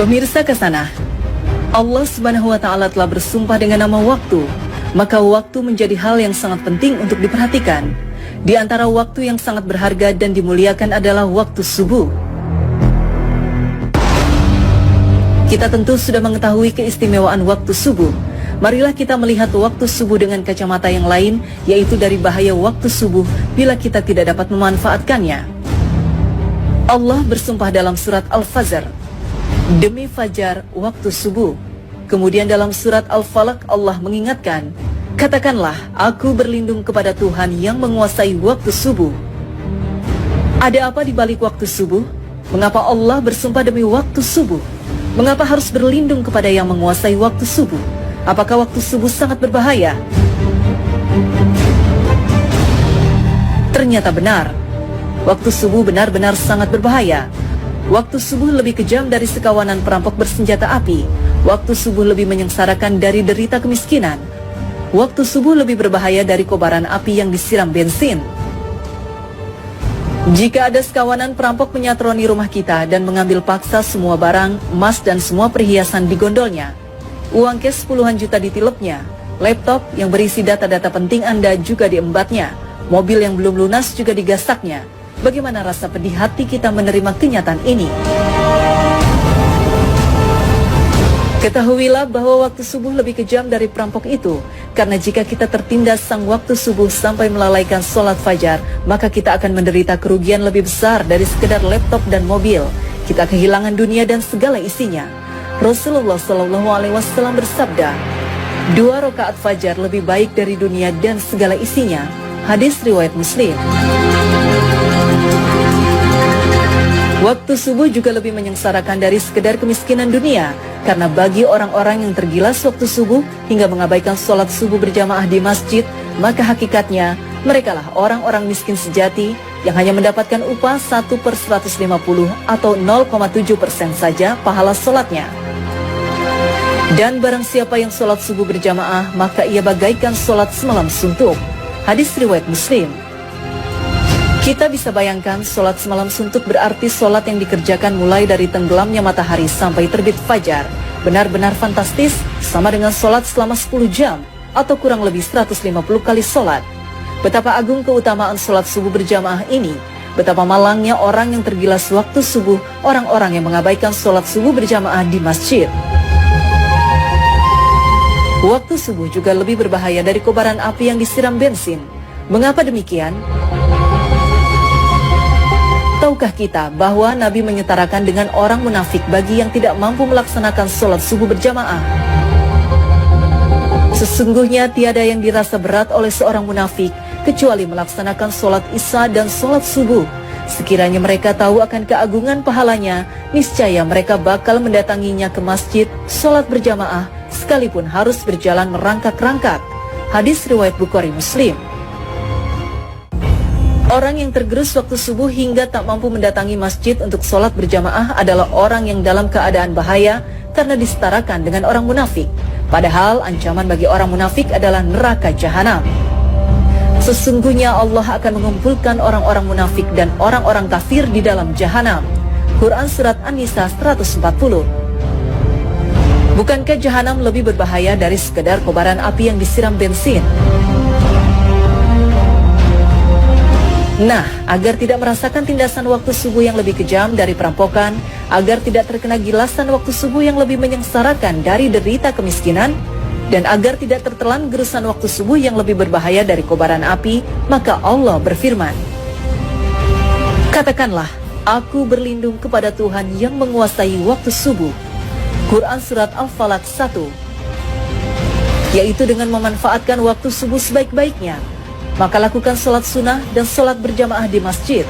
Pemirsa Kasana, Allah Subhanahu wa Ta'ala telah bersumpah dengan nama waktu, maka waktu menjadi hal yang sangat penting untuk diperhatikan. Di antara waktu yang sangat berharga dan dimuliakan adalah waktu subuh. Kita tentu sudah mengetahui keistimewaan waktu subuh. Marilah kita melihat waktu subuh dengan kacamata yang lain, yaitu dari bahaya waktu subuh bila kita tidak dapat memanfaatkannya. Allah bersumpah dalam surat Al-Fajr, demi fajar waktu subuh. Kemudian dalam surat Al-Falaq Allah mengingatkan, katakanlah aku berlindung kepada Tuhan yang menguasai waktu subuh. Ada apa di balik waktu subuh? Mengapa Allah bersumpah demi waktu subuh? Mengapa harus berlindung kepada yang menguasai waktu subuh? Apakah waktu subuh sangat berbahaya? Ternyata benar. Waktu subuh benar-benar sangat berbahaya. Waktu subuh lebih kejam dari sekawanan perampok bersenjata api. Waktu subuh lebih menyengsarakan dari derita kemiskinan. Waktu subuh lebih berbahaya dari kobaran api yang disiram bensin. Jika ada sekawanan perampok menyatroni rumah kita dan mengambil paksa semua barang, emas dan semua perhiasan di gondolnya, uang cash puluhan juta ditilepnya, laptop yang berisi data-data penting Anda juga diembatnya, mobil yang belum lunas juga digasaknya, bagaimana rasa pedih hati kita menerima kenyataan ini? Ketahuilah bahwa waktu subuh lebih kejam dari perampok itu, karena jika kita tertindas sang waktu subuh sampai melalaikan sholat fajar, maka kita akan menderita kerugian lebih besar dari sekedar laptop dan mobil. Kita kehilangan dunia dan segala isinya. Rasulullah SAW bersabda, 2 rakaat fajar lebih baik dari dunia dan segala isinya. Hadis riwayat Muslim. Waktu subuh juga lebih menyengsarakan dari sekedar kemiskinan dunia, karena bagi orang-orang yang tergilas waktu subuh hingga mengabaikan sholat subuh berjamaah di masjid, maka hakikatnya merekalah orang-orang miskin sejati yang hanya mendapatkan upah 1/150 atau 0,7% saja pahala sholatnya. Dan barang siapa yang sholat subuh berjamaah, maka ia bagaikan sholat semalam suntuk. Hadis riwayat Muslim. Kita bisa bayangkan sholat semalam suntuk berarti sholat yang dikerjakan mulai dari tenggelamnya matahari sampai terbit fajar. Benar-benar fantastis, sama dengan sholat selama 10 jam atau kurang lebih 150 kali sholat. Betapa agung keutamaan sholat subuh berjamaah ini. Betapa malangnya orang yang tergilas waktu subuh, orang-orang yang mengabaikan sholat subuh berjamaah di masjid. Waktu subuh juga lebih berbahaya dari kobaran api yang disiram bensin. Mengapa demikian? Tahukah kita bahwa Nabi menyetarakan dengan orang munafik bagi yang tidak mampu melaksanakan sholat subuh berjamaah? Sesungguhnya tiada yang dirasa berat oleh seorang munafik kecuali melaksanakan sholat isya dan sholat subuh. Sekiranya mereka tahu akan keagungan pahalanya, niscaya mereka bakal mendatanginya ke masjid, sholat berjamaah, sekalipun harus berjalan merangkak-rangkak. Hadis riwayat Bukhari Muslim. Orang yang tergerus waktu subuh hingga tak mampu mendatangi masjid untuk sholat berjamaah adalah orang yang dalam keadaan bahaya karena disetarakan dengan orang munafik. Padahal ancaman bagi orang munafik adalah neraka jahanam. Sesungguhnya Allah akan mengumpulkan orang-orang munafik dan orang-orang kafir di dalam jahanam. Quran Surat An-Nisa 140. Bukankah jahanam lebih berbahaya dari sekedar kobaran api yang disiram bensin? Nah, agar tidak merasakan tindasan waktu subuh yang lebih kejam dari perampokan, agar tidak terkena gilasan waktu subuh yang lebih menyengsarakan dari derita kemiskinan, dan agar tidak tertelan gerusan waktu subuh yang lebih berbahaya dari kobaran api, maka Allah berfirman, katakanlah, aku berlindung kepada Tuhan yang menguasai waktu subuh. Quran Surat Al-Falaq 1. Yaitu dengan memanfaatkan waktu subuh sebaik-baiknya, maka lakukan sholat sunnah dan sholat berjamaah di masjid.